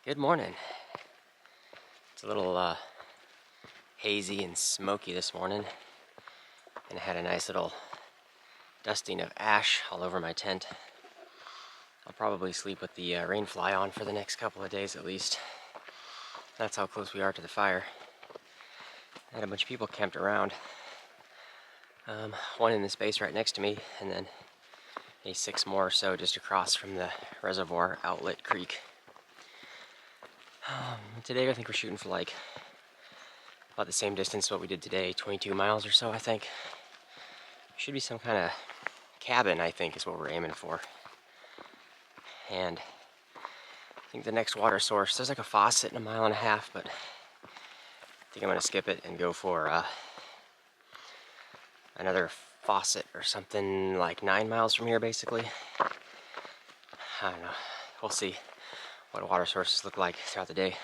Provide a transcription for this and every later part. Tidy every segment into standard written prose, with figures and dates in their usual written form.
Good morning. It's a little hazy and smoky this morning, and I had a nice little dusting of ash all over my tent. I'll probably sleep with the rain fly on for the next couple of days at least. That's how close we are to the fire. I had a bunch of people camped around. One in the space right next to me, and then maybe 6 more or so just across from the Reservoir outlet creek. Today I think we're shooting for like about the same distance what we did today, 22 miles or so I think. Should be some kind of cabin, I think, is what we're aiming for. And I think the next water source, there's like a faucet in 1.5 miles, but I think I'm gonna skip it and go for another faucet or something like 9 miles from here basically. I don't know, we'll see what water sources look like throughout the day.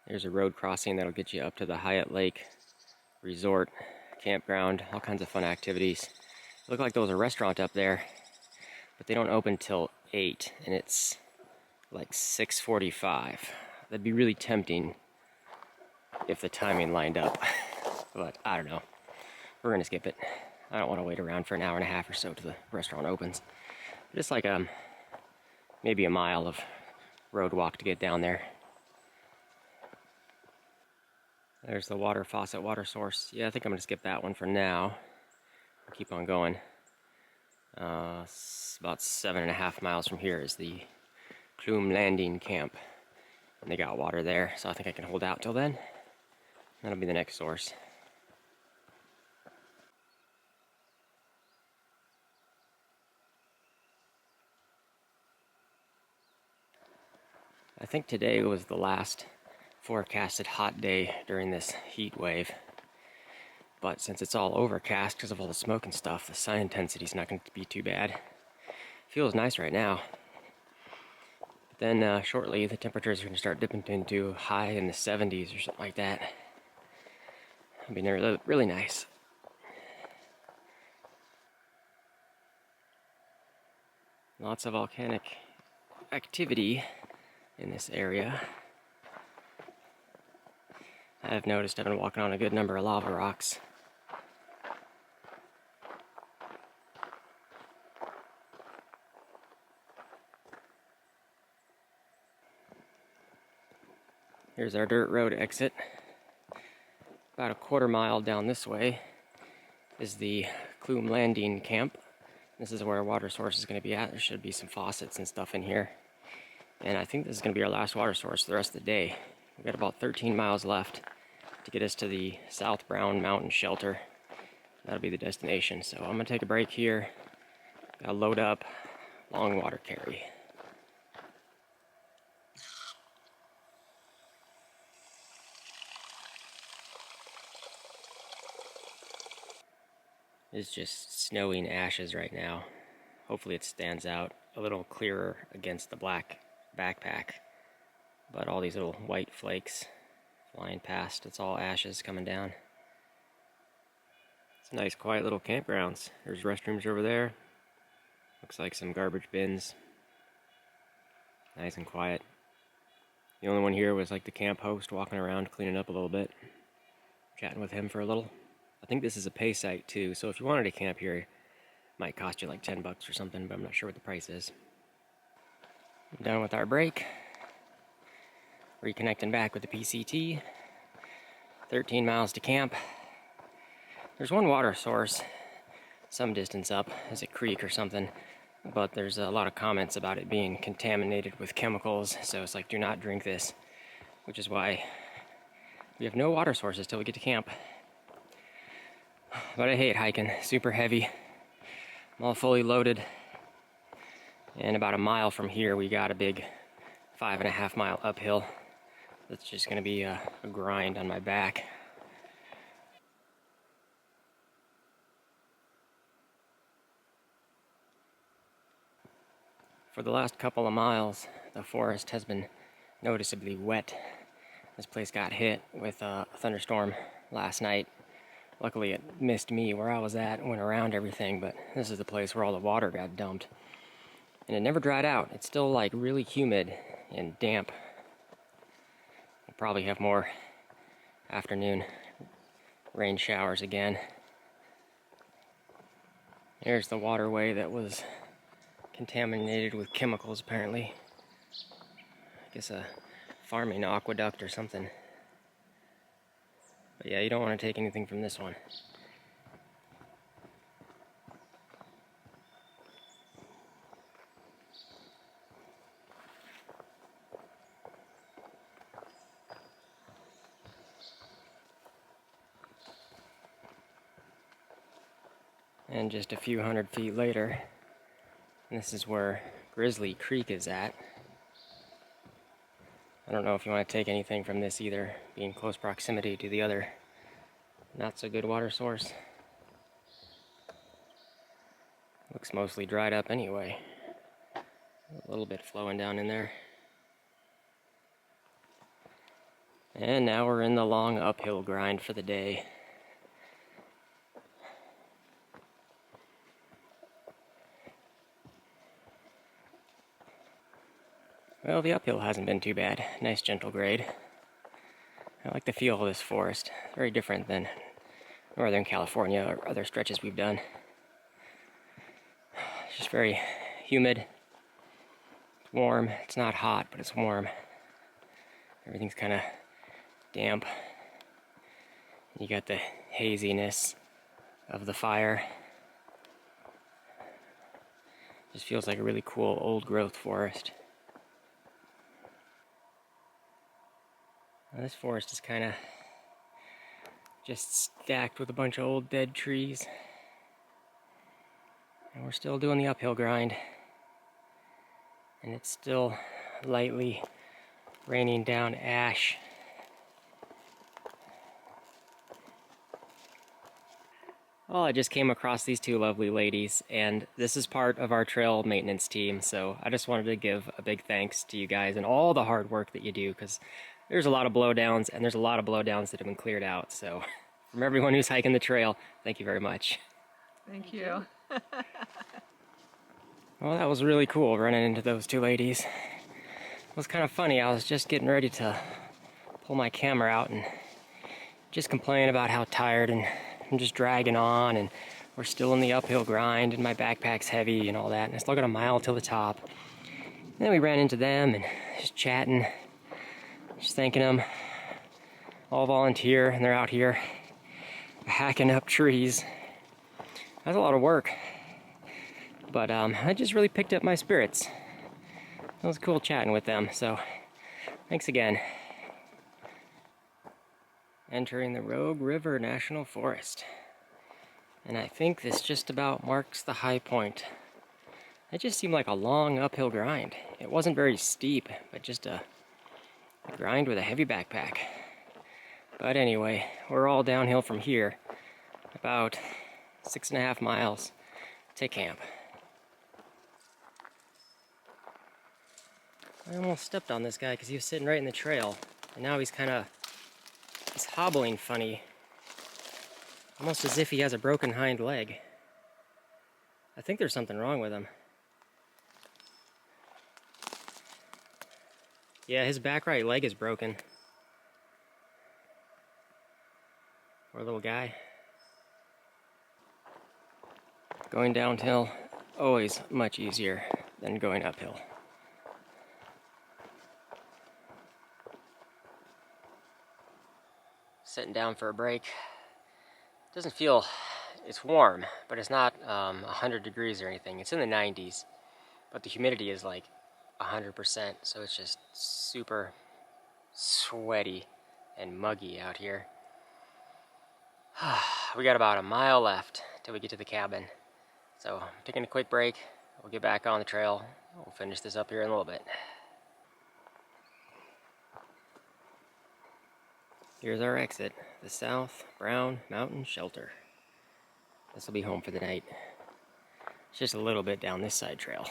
There's a road crossing that'll get you up to the Hyatt Lake Resort, Campground, all kinds of fun activities. Look like there was a restaurant up there, but they don't open till 8, and it's like 6:45. That'd be really tempting if the timing lined up, but I don't know. We're gonna skip it. I don't want to wait around for an hour and a half or so till the restaurant opens. Just like maybe a mile of road walk to get down there. There's the water faucet water source. Yeah, I think I'm gonna skip that one for now. I'll keep on going. About 7.5 miles from here is the Thru landing camp, and they got water there, so I think I can hold out till then. That'll be the next source. I think today was the last forecasted hot day during this heat wave, but since it's all overcast because of all the smoke and stuff, the sun intensity is not going to be too bad. Feels nice right now. But then shortly the temperatures are going to start dipping into high in the 70s or something like that. I mean, they're really nice. Lots of volcanic activity in this area. I've noticed I've been walking on a good number of lava rocks. Here's our dirt road exit. About a 1/4 mile down this way is the Thru landing camp. This is where our water source is going to be at. There should be some faucets and stuff in here. And I think this is going to be our last water source for the rest of the day. We've got about 13 miles left to get us to the South Brown Mountain Shelter. That'll be the destination. So I'm going to take a break here. Gotta load up, long water carry. It's just snowing ashes right now. Hopefully it stands out a little clearer against the black backpack. But all these little white flakes flying past, it's all ashes coming down. It's nice quiet little campgrounds. There's restrooms over there. Looks like some garbage bins. Nice and quiet. The only one here was like the camp host walking around cleaning up a little bit. Chatting with him for a little. I think this is a pay site too, so if you wanted to camp here, it might cost you like $10 or something, but I'm not sure what the price is. I'm done with our break. Reconnecting back with the PCT. 13 miles to camp. There's one water source some distance up. There's a creek or something, but there's a lot of comments about it being contaminated with chemicals, so it's like, do not drink this, which is why we have no water sources till we get to camp. But I hate hiking, super heavy. I'm all fully loaded. And about a mile from here, we got a big 5.5 mile uphill. That's just gonna be a grind on my back. For the last couple of miles, the forest has been noticeably wet. This place got hit with a thunderstorm last night. Luckily it missed me where I was at and went around everything, but this is the place where all the water got dumped. And it never dried out. It's still like really humid and damp. We'll probably have more afternoon rain showers again. There's the waterway that was contaminated with chemicals apparently. I guess a farming aqueduct or something. But yeah, you don't want to take anything from this one. And just a few hundred feet later, this is where Grizzly Creek is at. I don't know if you want to take anything from this either, being in close proximity to the other not so good water source. Looks mostly dried up anyway. A little bit flowing down in there. And now we're in the long uphill grind for the day. Well, the uphill hasn't been too bad. Nice gentle grade. I like the feel of this forest. Very different than Northern California or other stretches we've done. It's just very humid. It's warm. It's not hot, but it's warm. Everything's kind of damp. You got the haziness of the fire. Just feels like a really cool old growth forest. Now, this forest is kind of just stacked with a bunch of old dead trees. And we're still doing the uphill grind. And it's still lightly raining down ash. Well, I just came across these two lovely ladies, and this is part of our trail maintenance team, so I just wanted to give a big thanks to you guys and all the hard work that you do, because there's a lot of blowdowns, and there's a lot of blowdowns that have been cleared out. So from everyone who's hiking the trail, thank you very much. Thank you. Well, that was really cool running into those two ladies. It was kind of funny. I was just getting ready to pull my camera out and just complain about how tired and I'm just dragging on, and we're still in the uphill grind, and my backpack's heavy and all that, and I still got a mile till the top. And then we ran into them and just chatting, just thanking them. All volunteer, and they're out here hacking up trees. That's a lot of work, but I just really picked up my spirits. It was cool chatting with them, so thanks again. Entering the Rogue River National Forest. And I think this just about marks the high point. It just seemed like a long uphill grind. It wasn't very steep, but just a grind with a heavy backpack. But anyway, we're all downhill from here, about 6.5 miles to camp. I almost stepped on this guy because he was sitting right in the trail, and now he's hobbling funny, almost as if he has a broken hind leg. I think there's something wrong with him. Yeah, his back right leg is broken. Poor little guy. Going downhill, always much easier than going uphill. Sitting down for a break. Doesn't feel, it's warm, but it's not 100 degrees or anything. It's in the 90s, but the humidity is like 100%, so it's just super sweaty and muggy out here. We got about a mile left till we get to the cabin. So I'm taking a quick break. We'll get back on the trail. We'll finish this up here in a little bit. Here's our exit, the South Brown Mountain Shelter. This will be home for the night. It's just a little bit down this side trail.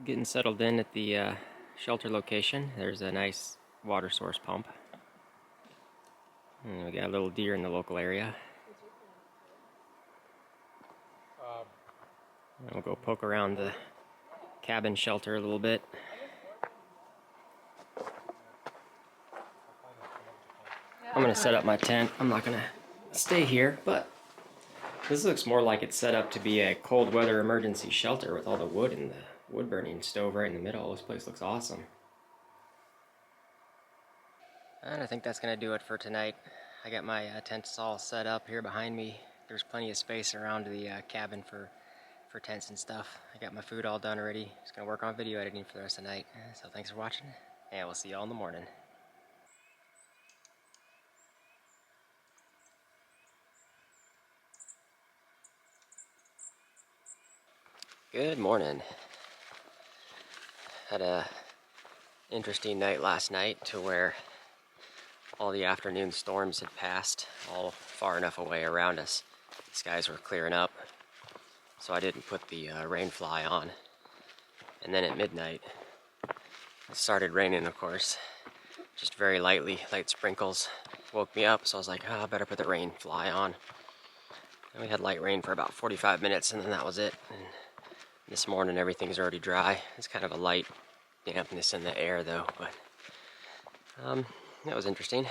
Getting settled in at the shelter location. There's a nice water source pump. And we got a little deer in the local area. And we'll go poke around the cabin shelter a little bit. I'm gonna set up my tent. I'm not gonna stay here, but this looks more like it's set up to be a cold weather emergency shelter with all the wood and the wood burning stove right in the middle. This place looks awesome. And I think that's gonna do it for tonight. I got my tents all set up here behind me. There's plenty of space around the cabin for tents and stuff. I got my food all done already. Just gonna work on video editing for the rest of the night. So thanks for watching, and we'll see y'all in the morning. Good morning. Had a interesting night last night to where all the afternoon storms had passed, all far enough away around us. The skies were clearing up, so I didn't put the rain fly on. And then at midnight, it started raining, of course, just very lightly, light sprinkles. Woke me up, so I was like, I better put the rain fly on. And we had light rain for about 45 minutes, and then that was it. And this morning, everything's already dry. It's kind of a light dampness in the air, though, but that was interesting.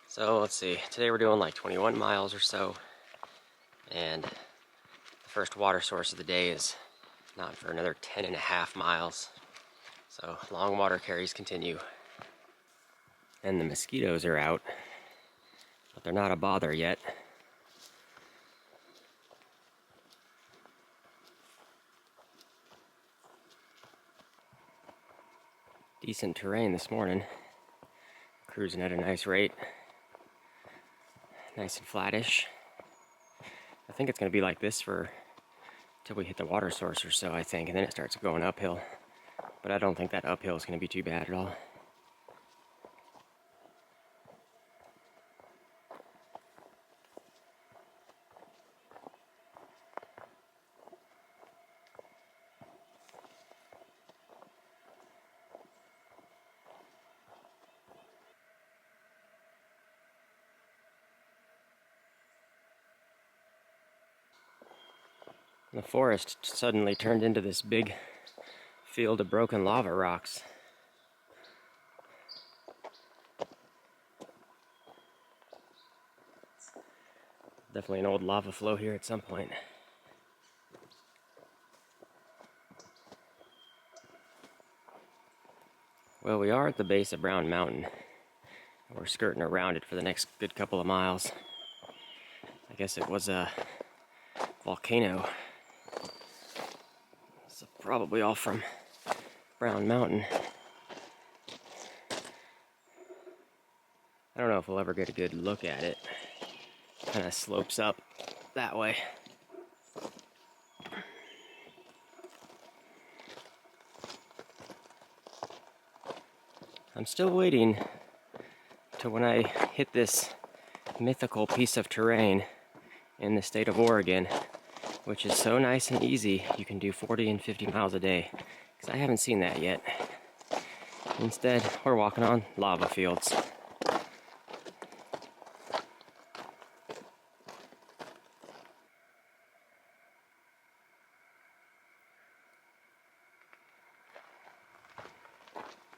So let's see, today we're doing like 21 miles or so, and the first water source of the day is not for another 10.5 miles. So long water carries continue. And the mosquitoes are out, but they're not a bother yet. Decent terrain this morning. Cruising at a nice rate. Nice and flattish. I think it's going to be like this for till we hit the water source or so, I think, and then it starts going uphill. But I don't think that uphill is going to be too bad at all. The forest suddenly turned into this big field of broken lava rocks. Definitely an old lava flow here at some point. Well, we are at the base of Brown Mountain. We're skirting around it for the next good couple of miles. I guess it was a volcano. It's probably all from Brown Mountain. I don't know if we'll ever get a good look at it. Kind of slopes up that way. I'm still waiting to when I hit this mythical piece of terrain in the state of Oregon, which is so nice and easy. You can do 40 and 50 miles a day, because I haven't seen that yet. Instead, we're walking on lava fields.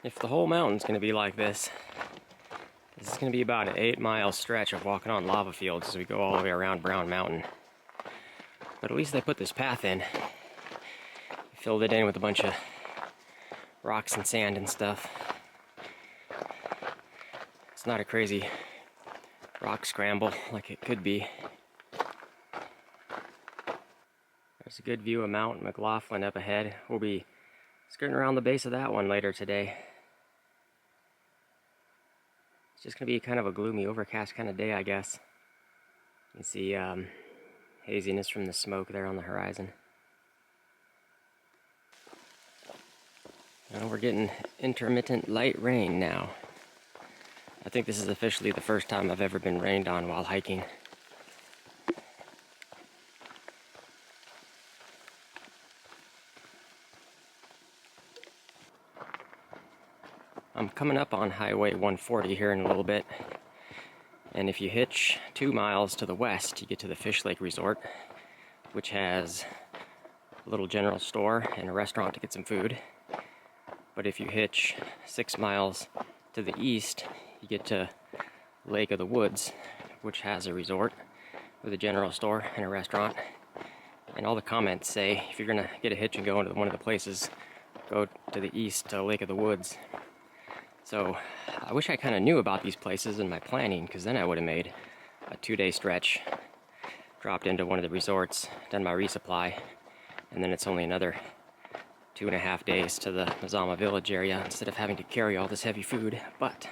If the whole mountain's going to be like this, this is going to be about an 8-mile stretch of walking on lava fields as we go all the way around Brown Mountain. But at least they put this path in. Filled it in with a bunch of rocks and sand and stuff. It's not a crazy rock scramble like it could be. There's a good view of Mount McLaughlin up ahead. We'll be skirting around the base of that one later today. It's just gonna be kind of a gloomy, overcast kind of day, I guess. You can see haziness from the smoke there on the horizon. And we're getting intermittent light rain now. I think this is officially the first time I've ever been rained on while hiking. I'm coming up on Highway 140 here in a little bit, and if you hitch 2 miles to the west, you get to the Fish Lake Resort, which has a little general store and a restaurant to get some food. But if you hitch 6 miles to the east, you get to Lake of the Woods, which has a resort with a general store and a restaurant. And all the comments say if you're gonna get a hitch and go into one of the places, go to the east to Lake of the Woods. So I wish I kind of knew about these places in my planning, because then I would have made a 2-day stretch, dropped into one of the resorts, done my resupply, and then it's only another 2.5 days to the Mazama Village area instead of having to carry all this heavy food. But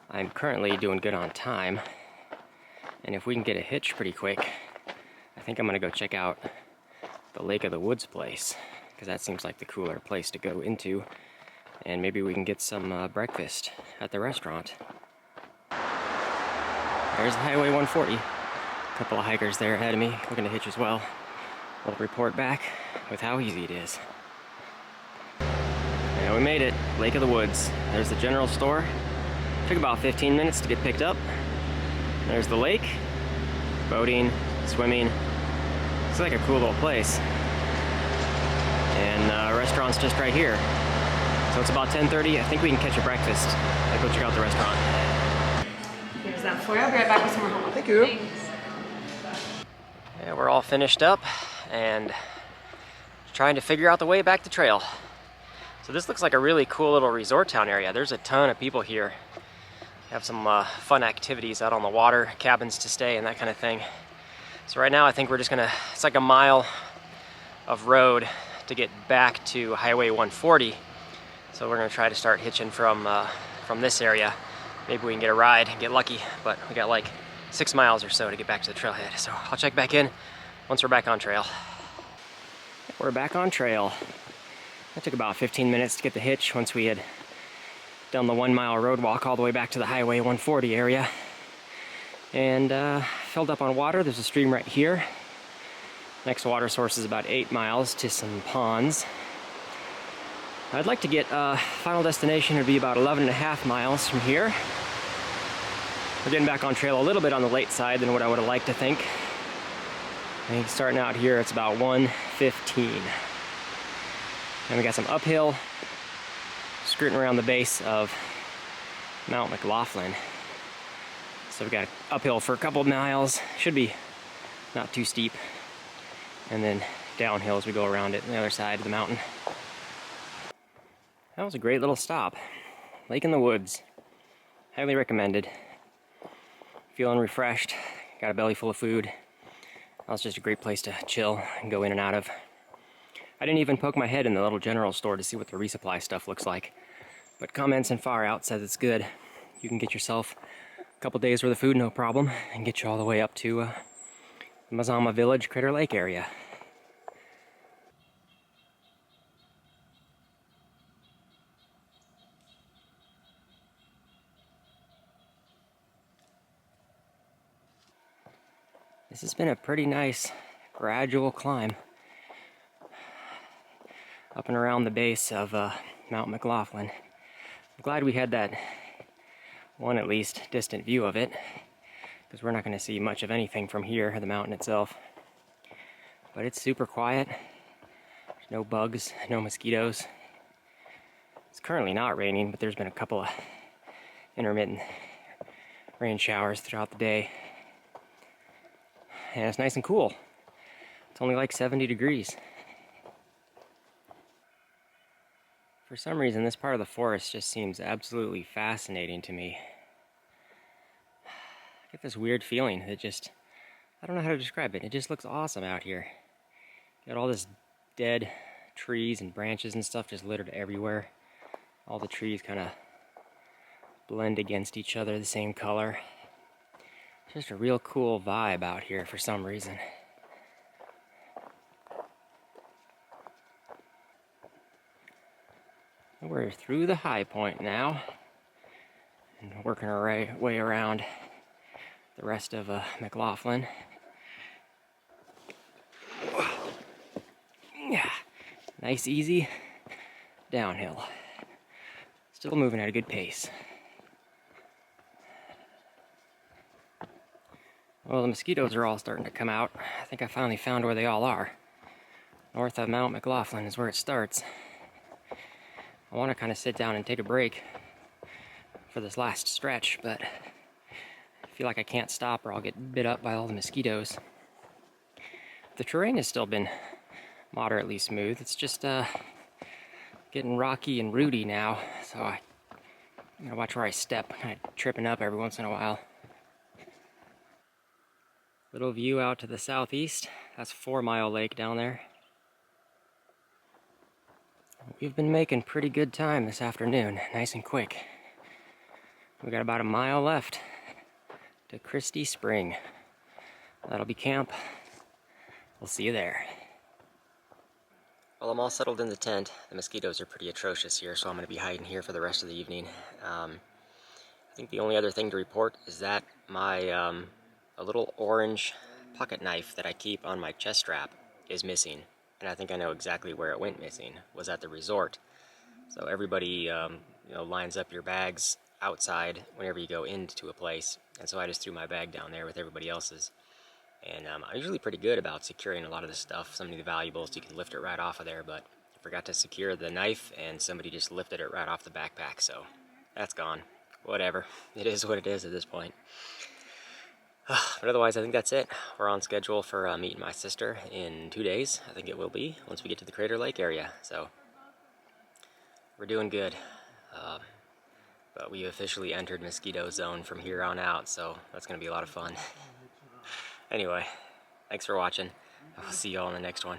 I'm currently doing good on time, and if we can get a hitch pretty quick, I think I'm gonna go check out the Lake of the Woods place, because that seems like the cooler place to go into. And maybe we can get some breakfast at the restaurant. There's Highway 140. A couple of hikers there ahead of me looking to hitch as well. We'll report back with how easy it is. Yeah, we made it. Lake of the Woods. There's the general store. Took about 15 minutes to get picked up. There's the lake. Boating, swimming. It's like a cool little place. And restaurant's just right here. So it's about 10:30. I think we can catch a breakfast. I'll go check out the restaurant. Here's that for you. I'll be right back with some more homework. Thank you. Thanks. Yeah, we're all finished up and trying to figure out the way back to trail. So this looks like a really cool little resort town area. There's a ton of people here. Have some fun activities out on the water, cabins to stay and that kind of thing. So right now I think we're just gonna, it's like a mile of road to get back to Highway 140. So we're gonna try to start hitching from this area. Maybe we can get a ride and get lucky, but we got like 6 miles or so to get back to the trailhead. So I'll check back in once we're back on trail. We're back on trail. It took about 15 minutes to get the hitch once we had done the 1 mile road walk all the way back to the Highway 140 area. And filled up on water. There's a stream right here. Next water source is about 8 miles to some ponds. I'd like to get final destination would be about 11.5 miles from here. We're getting back on trail a little bit on the late side than what I would have liked to think. I think starting out here it's about 1:15. And we got some uphill, skirting around the base of Mount McLaughlin. So we got uphill for a couple of miles, should be not too steep, and then downhill as we go around it on the other side of the mountain. That was a great little stop. Lake in the Woods. Highly recommended. Feeling refreshed, got a belly full of food. That was just a great place to chill and go in and out of. I didn't even poke my head in the little general store to see what the resupply stuff looks like. But comments and far out says it's good. You can get yourself a couple days worth of food, no problem, and get you all the way up to the Mazama Village, Crater Lake area. This has been a pretty nice gradual climb up and around the base of Mount McLaughlin. I'm glad we had that one, at least, distant view of it, because we're not going to see much of anything from here, the mountain itself. But it's super quiet. There's no bugs, no mosquitoes. It's currently not raining, but there's been a couple of intermittent rain showers throughout the day. And it's nice and cool. It's only like 70 degrees. For some reason, this part of the forest just seems absolutely fascinating to me. I get this weird feeling that just, I don't know how to describe it. It just looks awesome out here. Got all this dead trees and branches and stuff just littered everywhere. All the trees kind of blend against each other the same color. Just a real cool vibe out here for some reason. We're through the high point now and working our way around the rest of McLaughlin. Yeah, nice, easy downhill. Still moving at a good pace. Well, the mosquitoes are all starting to come out. I think I finally found where they all are. North of Mount McLaughlin is where it starts. I want to kind of sit down and take a break for this last stretch, but I feel like I can't stop or I'll get bit up by all the mosquitoes. The terrain has still been moderately smooth. It's just getting rocky and rooty now, so I'm gonna watch where I step, kind of tripping up every once in a while. Little view out to the southeast. That's 4 Mile Lake down there. We've been making pretty good time this afternoon, nice and quick. We got about a mile left to Christi Spring. That'll be camp. We'll see you there. Well, I'm all settled in the tent. The mosquitoes are pretty atrocious here, so I'm going to be hiding here for the rest of the evening. I think the only other thing to report is that my a little orange pocket knife that I keep on my chest strap is missing. And I think I know exactly where it went missing. It was at the resort. So everybody lines up your bags outside whenever you go into a place. And so I just threw my bag down there with everybody else's. And I'm usually pretty good about securing a lot of the stuff, some of the valuables, you can lift it right off of there, but I forgot to secure the knife and somebody just lifted it right off the backpack, so that's gone. Whatever. It is what it is at this point. But otherwise, I think that's it. We're on schedule for meeting my sister in 2 days. I think it will be, once we get to the Crater Lake area. So, we're doing good. But we officially entered mosquito zone from here on out, so that's going to be a lot of fun. Anyway, thanks for watching. I'll see you all in the next one.